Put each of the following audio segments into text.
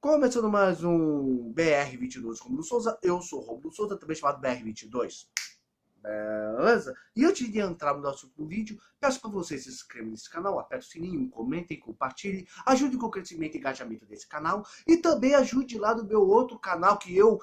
Começando mais um BR22 Romulo Souza, eu sou Romulo Souza, também chamado BR22. Beleza? E antes de entrar no assunto do vídeo, peço para vocês se inscrevam nesse canal, apertem o sininho, comentem, compartilhem, ajude com o crescimento e engajamento desse canal e também ajude lá no meu outro canal que eu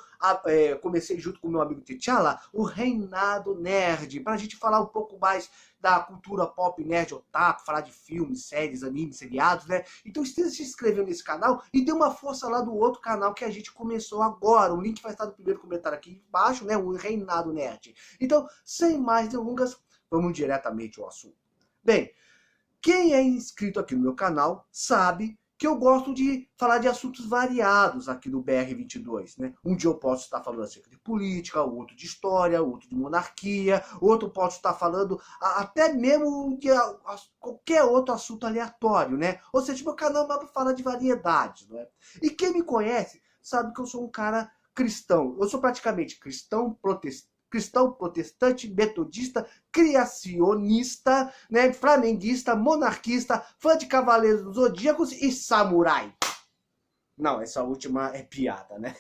comecei junto com o meu amigo T'Challa, o Reinado Nerd, para a gente falar um pouco mais da cultura pop, nerd, otaku, falar de filmes, séries, animes, seriados, né? Então esteja se inscrevendo nesse canal e dê uma força lá do outro canal que a gente começou agora. O link vai estar no primeiro comentário aqui embaixo, né? O Reinado Nerd. Então, sem mais delongas, vamos diretamente ao assunto. Bem, quem é inscrito aqui no meu canal sabe que eu gosto de falar de assuntos variados aqui no BR22, né? Um dia eu posso estar falando acerca de política, outro de história, outro de monarquia, outro posso estar falando até mesmo de qualquer outro assunto aleatório, né? Ou seja, meu canal é para falar de variedades, né? E quem me conhece sabe que eu sou um cara cristão. Eu sou praticamente cristão, protestante, metodista, criacionista, né, flamenguista, monarquista, fã de Cavaleiros dos Zodíacos e samurai. Não, essa última é piada, né?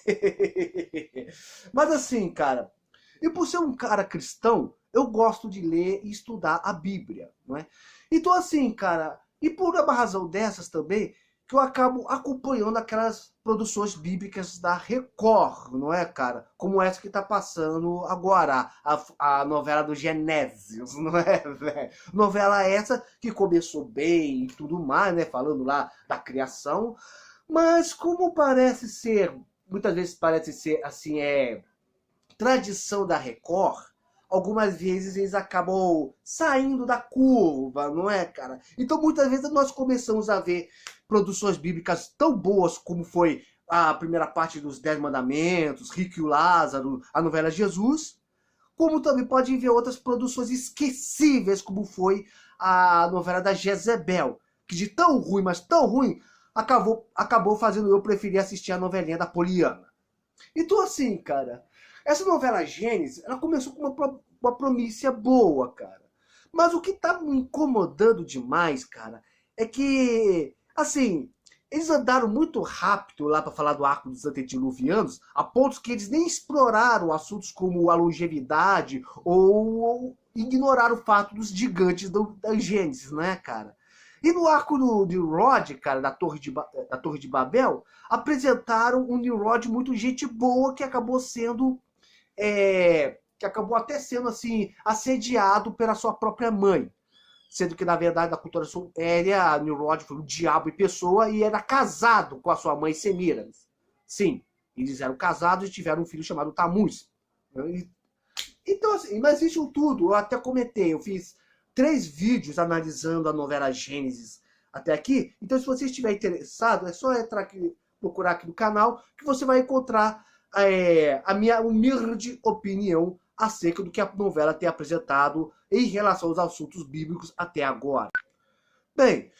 Mas assim, cara, e por ser um cara cristão, eu gosto de ler e estudar a Bíblia, não é? Então assim, cara, e por uma razão dessas também, que eu acabo acompanhando aquelas produções bíblicas da Record, não é, cara? Como essa que tá passando agora, a novela do Genésio, não é, velho? Novela essa que começou bem e tudo mais, né? Falando lá da criação, mas como parece ser, muitas vezes parece ser, assim, tradição da Record, algumas vezes eles acabam saindo da curva, não é, cara? Então muitas vezes nós começamos a ver produções bíblicas tão boas como foi a primeira parte dos Dez Mandamentos, Rico e o Lázaro, a novela Jesus, como também pode ver outras produções esquecíveis como foi a novela da Jezebel, que de tão ruim, mas tão ruim, acabou fazendo eu preferir assistir a novelinha da Poliana. Então assim, cara, essa novela Gênesis, ela começou com uma promícia boa, cara. Mas o que tá me incomodando demais, cara, é que, assim, eles andaram muito rápido lá para falar do arco dos antediluvianos, a ponto que eles nem exploraram assuntos como a longevidade ou ignoraram o fato dos gigantes da Gênesis, né, cara? E no arco do Nimrod, cara, da Torre de Babel, apresentaram um Nimrod muito gente boa que acabou sendo que acabou até sendo assim assediado pela sua própria mãe, sendo que na verdade na cultura suméria Nimrod foi o diabo em pessoa e era casado com a sua mãe Semiramis. Sim, eles eram casados e tiveram um filho chamado Tamuz. Então assim, mas isso tudo eu até comentei, eu fiz 3 vídeos analisando a novela Gênesis até aqui, então se você estiver interessado é só entrar aqui, procurar aqui no canal que você vai encontrar a minha humilde opinião acerca do que a novela tem apresentado em relação aos assuntos bíblicos até agora. Bem,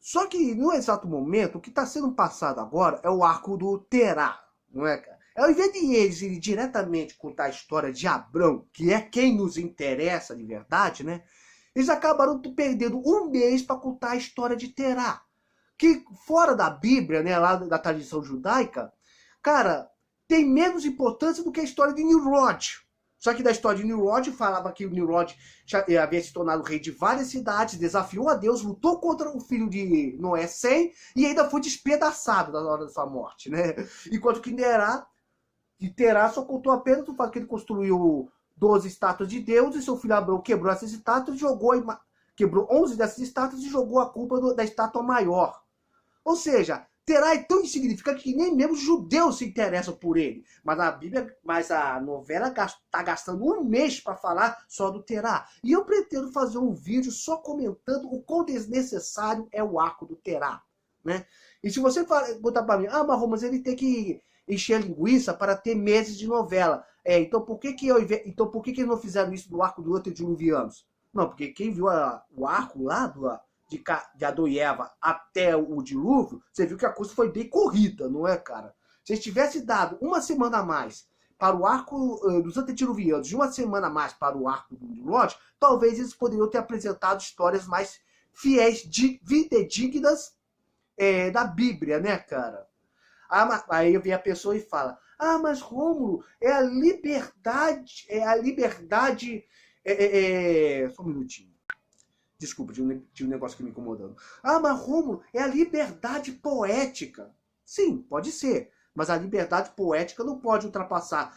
só que no exato momento, o que está sendo passado agora é o arco do Terá, não é, cara? Ao invés de eles irem diretamente contar a história de Abrão, que é quem nos interessa de verdade, né? Eles acabaram perdendo um mês para contar a história de Terá. Que fora da Bíblia, né, lá da tradição judaica, cara, tem menos importância do que a história de Nimrod. Só que da história de Nimrod falava que o Nimrod havia se tornado rei de várias cidades, desafiou a Deus, lutou contra o filho de Noé, Sem, e ainda foi despedaçado na hora da sua morte, né? Enquanto que Terá só contou apenas o fato que ele construiu 12 estátuas de Deus e seu filho Abrão quebrou essas estátuas e quebrou 11 dessas estátuas e jogou a culpa da estátua maior. Ou seja, Terá é tão insignificante que nem mesmo os judeus se interessam por ele. Mas a novela está gastando um mês para falar só do Terá. E eu pretendo fazer um vídeo só comentando o quão desnecessário é o arco do Terá, né? E se você botar para mim, mas ele tem que encher a linguiça para ter meses de novela. Então por que eles não fizeram isso no arco do antediluvianos? Não, porque quem viu o arco lá de Adão e Eva até o dilúvio, você viu que a coisa foi bem corrida, não é, cara? Se eles tivessem dado uma semana a mais para o arco dos antediluvianos e uma semana a mais para o arco do Nimrod, talvez eles poderiam ter apresentado histórias mais fiéis, fidedignas da Bíblia, né, cara? Aí vem a pessoa e fala, mas Rômulo, é a liberdade, só um minutinho. Desculpa, tinha um negócio aqui me incomodando. Mas Rômulo, é a liberdade poética. Sim, pode ser. Mas a liberdade poética não pode ultrapassar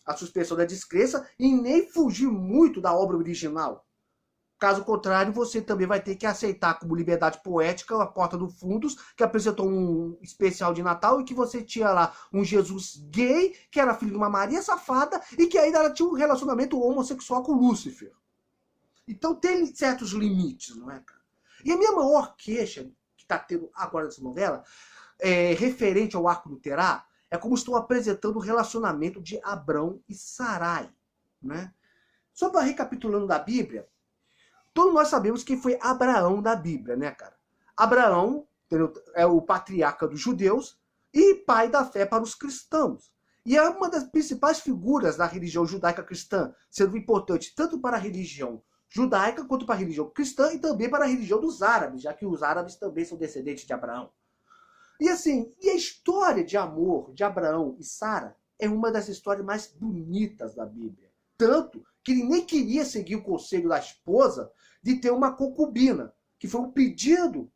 a suspensão da descrença e nem fugir muito da obra original. Caso contrário, você também vai ter que aceitar como liberdade poética a Porta dos Fundos, que apresentou um especial de Natal e que você tinha lá um Jesus gay, que era filho de uma Maria safada e que ainda tinha um relacionamento homossexual com Lúcifer. Então tem certos limites, não é, cara? E a minha maior queixa que está tendo agora nessa novela, referente ao arco do Terá, é como estão apresentando o relacionamento de Abrão e Sarai, né? Só para recapitulando da Bíblia, todos nós sabemos quem foi Abraão da Bíblia, né, cara? Abraão, entendeu? É o patriarca dos judeus e pai da fé para os cristãos. E é uma das principais figuras da religião judaica cristã, sendo importante tanto para a religião judaica quanto para a religião cristã e também para a religião dos árabes, já que os árabes também são descendentes de Abraão. E assim, e a história de amor de Abraão e Sara é uma das histórias mais bonitas da Bíblia. Tanto que ele nem queria seguir o conselho da esposa de ter uma concubina, que foi um pedido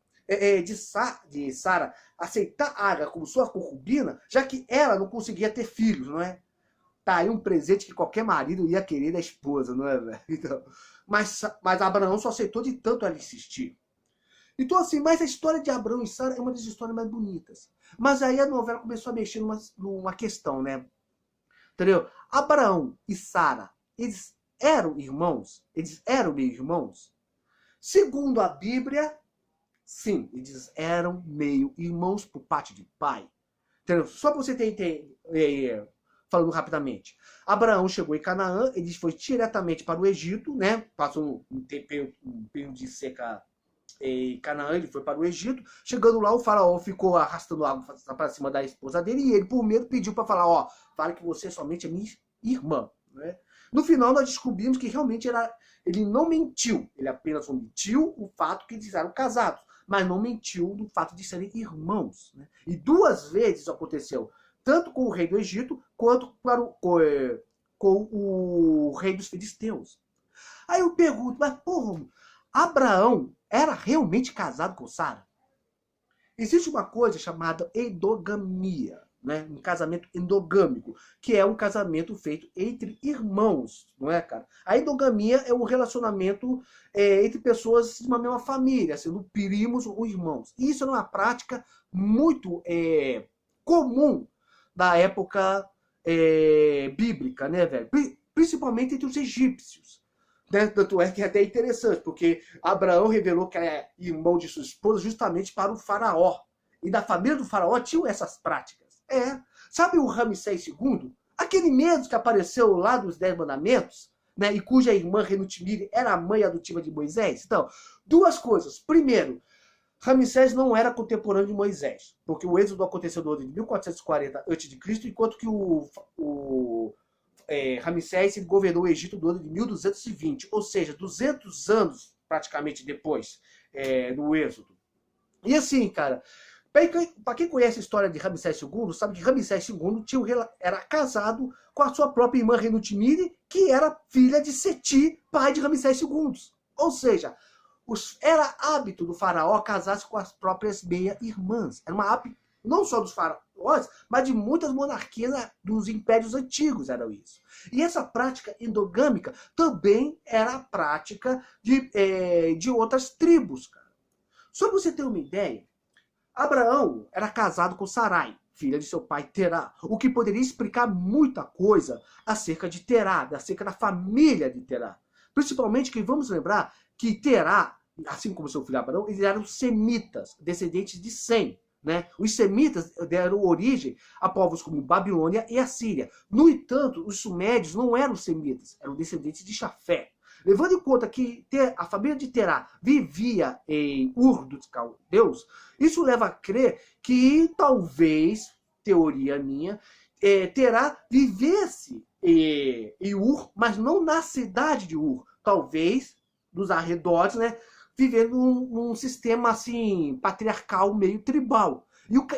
de Sara aceitar Agar como sua concubina, já que ela não conseguia ter filhos, não é? Tá aí um presente que qualquer marido ia querer da esposa, não é, velho? Então, mas Abraão só aceitou de tanto ela insistir. Então, assim, mas a história de Abraão e Sara é uma das histórias mais bonitas. Mas aí a novela começou a mexer numa questão, né? Entendeu? Abraão e Sara, eles eram irmãos? Eles eram meio irmãos? Segundo a Bíblia, sim, eles eram meio irmãos por parte de pai. Entendeu? Só para você ter falando rapidamente. Abraão chegou em Canaã, ele foi diretamente para o Egito, né? Passou um período de seca em Canaã, ele foi para o Egito. Chegando lá, o faraó ficou arrastando água para cima da esposa dele e ele, por medo, pediu para falar, fala que você somente é minha irmã, né? No final, nós descobrimos que realmente ele não mentiu. Ele apenas omitiu o fato que eles eram casados, mas não mentiu do fato de serem irmãos, né? E 2 vezes isso aconteceu, tanto com o rei do Egito, quanto com o rei dos filisteus. Aí eu pergunto, mas porra, Abraão era realmente casado com Sara? Existe uma coisa chamada endogamia, né? Um casamento endogâmico, que é um casamento feito entre irmãos, não é, cara? A endogamia é um relacionamento entre pessoas de uma mesma família, sendo primos ou irmãos. E isso é uma prática muito comum da época bíblica, né, velho? Principalmente entre os egípcios. Né? Tanto é que é até interessante, porque Abraão revelou que é irmão de sua esposa justamente para o faraó. E da família do faraó tinham essas práticas. Sabe o Ramsés II? Aquele mesmo que apareceu lá dos 10 mandamentos, né? E cuja irmã Renutimire era a mãe adotiva de Moisés? Então, 2 coisas. Primeiro, Ramsés não era contemporâneo de Moisés, porque o êxodo aconteceu no ano de 1440 a.C., enquanto que Ramsés governou o Egito no ano de 1220, ou seja, 200 anos praticamente depois do êxodo. E assim, cara, para quem conhece a história de Ramsés II, sabe que Ramsés II era casado com a sua própria irmã Renutimire, que era filha de Seti, pai de Ramsés II. Ou seja, era hábito do faraó casar-se com as próprias meia-irmãs. Era uma hábito não só dos faraós, mas de muitas monarquias dos impérios antigos eram isso. E essa prática endogâmica também era a prática de outras tribos, cara. Só para você ter uma ideia, Abraão era casado com Sarai, filha de seu pai Terá, o que poderia explicar muita coisa acerca de Terá, acerca da família de Terá. Principalmente que vamos lembrar que Terá, assim como seu filho Abraão, eles eram semitas, descendentes de Sem. Né? Os semitas deram origem a povos como Babilônia e Assíria. No entanto, os sumérios não eram semitas, eram descendentes de Jafé. Levando em conta que a família de Terá vivia em Ur dos Caldeus, isso leva a crer que talvez, teoria minha, Terá vivesse em Ur, mas não na cidade de Ur. Talvez nos arredores, né? Vivendo num sistema assim patriarcal meio tribal.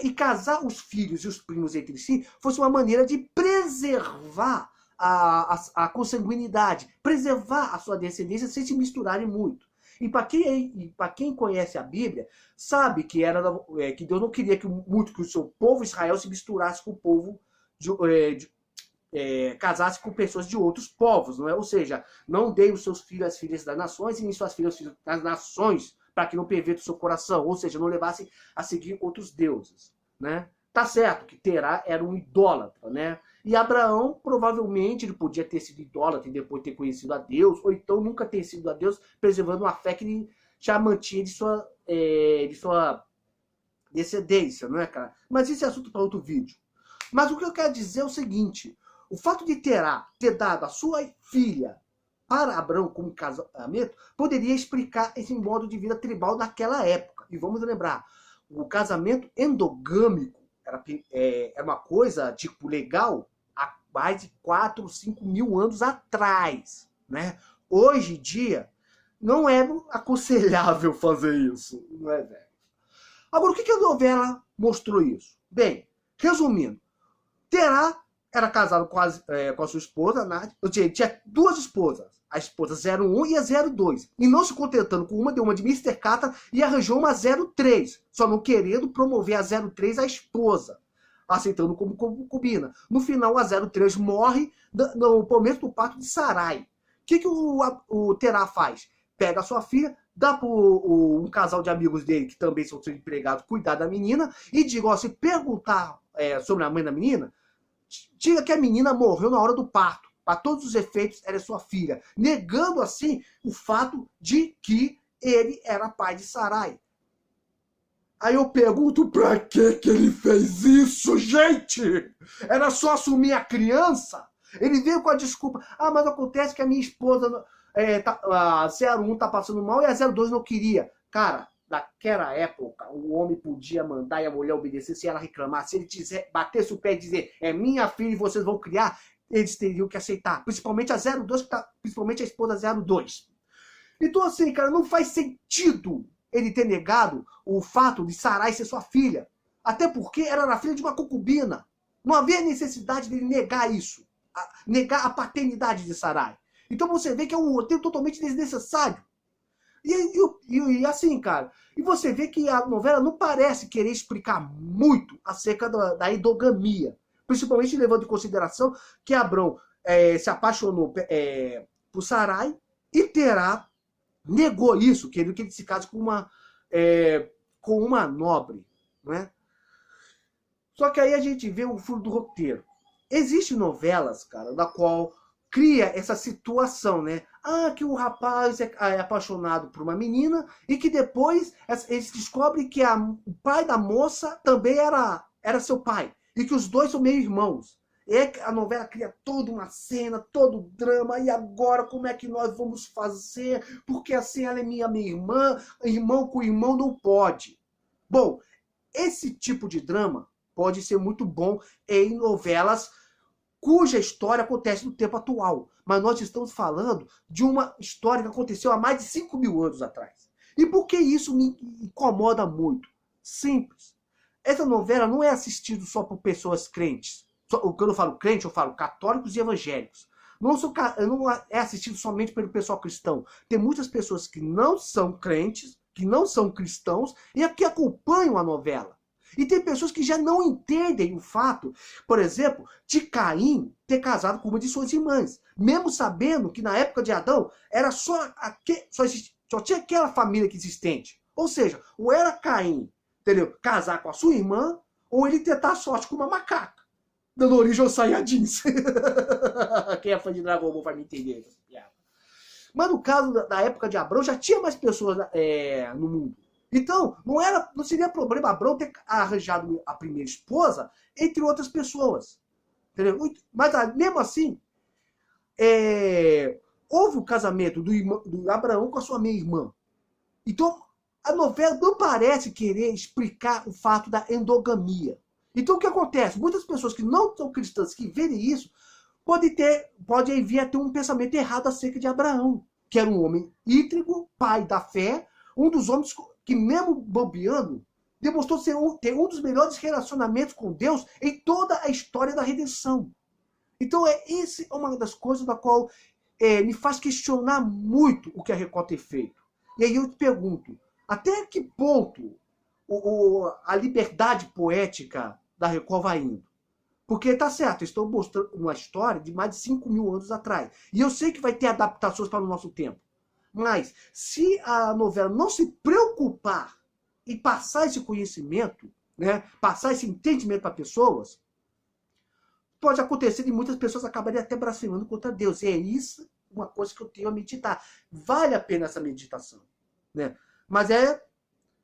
E casar os filhos e os primos entre si fosse uma maneira de preservar a consanguinidade, preservar a sua descendência sem se misturarem muito. E para quem conhece a Bíblia, sabe que, que Deus não queria que o seu povo Israel se misturasse com o povo casasse com pessoas de outros povos, não é? Ou seja, não dê os seus filhos às filhas das nações e nem suas filhas das nações, para que não perverta o seu coração, ou seja, não levasse a seguir outros deuses, né? Tá certo que Terá era um idólatra, né? E Abraão, provavelmente, ele podia ter sido idólatra e depois ter conhecido a Deus, ou então nunca ter sido a Deus, preservando uma fé que ele já mantinha de sua descendência, não é, cara? Mas isso é assunto para outro vídeo. Mas o que eu quero dizer é o seguinte: o fato de Terá ter dado a sua filha para Abraão como casamento poderia explicar esse modo de vida tribal naquela época. E vamos lembrar, o casamento endogâmico era uma coisa tipo legal há mais de 4, 5 mil anos atrás, né? Hoje em dia não é aconselhável fazer isso, não é, velho? Agora, o que a novela mostrou isso? Bem, resumindo, Terá era casado com a sua esposa, Nádia. Tinha duas esposas, a esposa 01 e a 02. E não se contentando com uma, deu uma de Mr. Catra e arranjou uma 03, só não querendo promover a 03 à esposa, aceitando como concubina. No final, a 03 morre no momento do parto de Sarai. O que o Terá faz? Pega a sua filha, dá para um casal de amigos dele, que também são seus empregados, cuidar da menina, e diga, ó, se perguntar sobre a mãe da menina, diga que a menina morreu na hora do parto. Para todos os efeitos, ela é sua filha. Negando, assim, o fato de que ele era pai de Sarai. Aí eu pergunto, pra que ele fez isso, gente? Era só assumir a criança? Ele veio com a desculpa, mas acontece que a minha esposa, a 01 tá passando mal e a 02 não queria. Cara, naquela época, o homem podia mandar e a mulher obedecer se ela reclamar. Se ele batesse o pé e dizer, é minha filha e vocês vão criar, eles teriam que aceitar. Principalmente a 02, principalmente a esposa 02. Então, assim, cara, não faz sentido ele ter negado o fato de Sarai ser sua filha. Até porque ela era filha de uma concubina. Não havia necessidade dele negar isso. Negar a paternidade de Sarai. Então você vê que é um roteiro totalmente desnecessário. E assim, cara, e você vê que a novela não parece querer explicar muito acerca da endogamia, principalmente levando em consideração que Abrão se apaixonou por Sarai e Terá negou isso, querendo que ele se case com uma nobre, né? Só que aí a gente vê o furo do roteiro. Existem novelas, cara, na qual cria essa situação, né? Que o rapaz é apaixonado por uma menina e que depois eles descobrem que o pai da moça também era seu pai. E que os dois são meio irmãos. E a novela cria toda uma cena, todo um drama. E agora como é que nós vamos fazer? Porque assim ela é minha irmã. Irmão com irmão não pode. Bom, esse tipo de drama pode ser muito bom em novelas cuja história acontece no tempo atual. Mas nós estamos falando de uma história que aconteceu há mais de 5 mil anos atrás. E por que isso me incomoda muito? Simples. Essa novela não é assistida só por pessoas crentes. Quando eu falo crente, eu falo católicos e evangélicos. Não é assistido somente pelo pessoal cristão. Tem muitas pessoas que não são crentes, que não são cristãos, e que acompanham a novela. E tem pessoas que já não entendem o fato, por exemplo, de Caim ter casado com uma de suas irmãs. Mesmo sabendo que na época de Adão era só tinha aquela família que existente. Ou seja, ou era Caim, entendeu? Casar com a sua irmã, ou ele tentar sorte com uma macaca, dando origem aos Saiyajins. Quem é fã de Dragon Ball vai me entender essa piada. Mas no caso da época de Abrão, já tinha mais pessoas no mundo. Então, não seria problema Abrão ter arranjado a primeira esposa entre outras pessoas. Entendeu? Mas mesmo assim, houve o casamento do Abraão com a sua meia-irmã. Então, a novela não parece querer explicar o fato da endogamia. Então, o que acontece? Muitas pessoas que não são cristãs, que verem isso, podem vir a ter um pensamento errado acerca de Abraão, que era um homem íntegro, pai da fé, um dos homens que mesmo bobeando, demonstrou ter um dos melhores relacionamentos com Deus em toda a história da redenção. Então, essa é uma das coisas da qual me faz questionar muito o que a Record tem feito. E aí eu te pergunto, até que ponto a liberdade poética da Record vai indo? Porque tá certo, eu estou mostrando uma história de mais de 5.000 anos atrás. E eu sei que vai ter adaptações para o nosso tempo. Mas, se a novela não se preocupar em passar esse conhecimento, né, passar esse entendimento para pessoas, pode acontecer de muitas pessoas acabarem até blasfemando contra Deus. E é isso uma coisa que eu tenho a meditar. Vale a pena essa meditação, né? Mas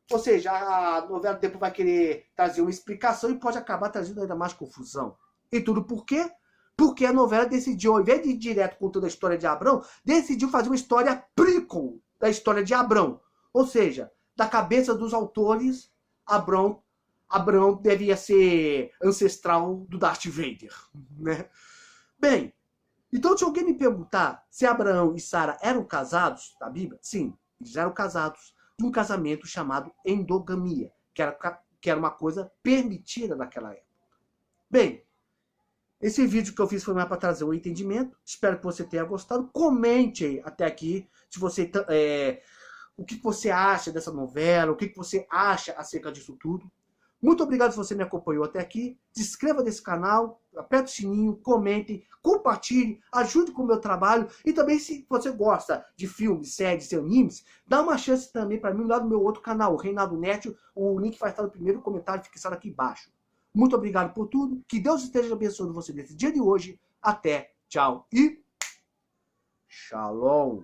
ou seja, a novela depois vai querer trazer uma explicação e pode acabar trazendo ainda mais confusão. E tudo por quê? Porque a novela decidiu, ao invés de ir direto contando a história de Abrão, decidiu fazer uma história prequel da história de Abrão. Ou seja, da cabeça dos autores, Abrão devia ser ancestral do Darth Vader, né? Bem, então se alguém me perguntar se Abraão e Sara eram casados da Bíblia, sim, eles eram casados de um casamento chamado endogamia, que era uma coisa permitida naquela época. Bem, esse vídeo que eu fiz foi mais para trazer um entendimento. Espero que você tenha gostado. Comente aí até aqui se você, o que você acha dessa novela, o que você acha acerca disso tudo. Muito obrigado se você me acompanhou até aqui. Se inscreva nesse canal, aperte o sininho, comente, compartilhe, ajude com o meu trabalho. E também, se você gosta de filmes, séries e animes, dá uma chance também para mim lá no meu outro canal, o Reinaldo Netio. O link vai estar no primeiro comentário fixado aqui embaixo. Muito obrigado por tudo. Que Deus esteja abençoando você nesse dia de hoje. Até, tchau e shalom.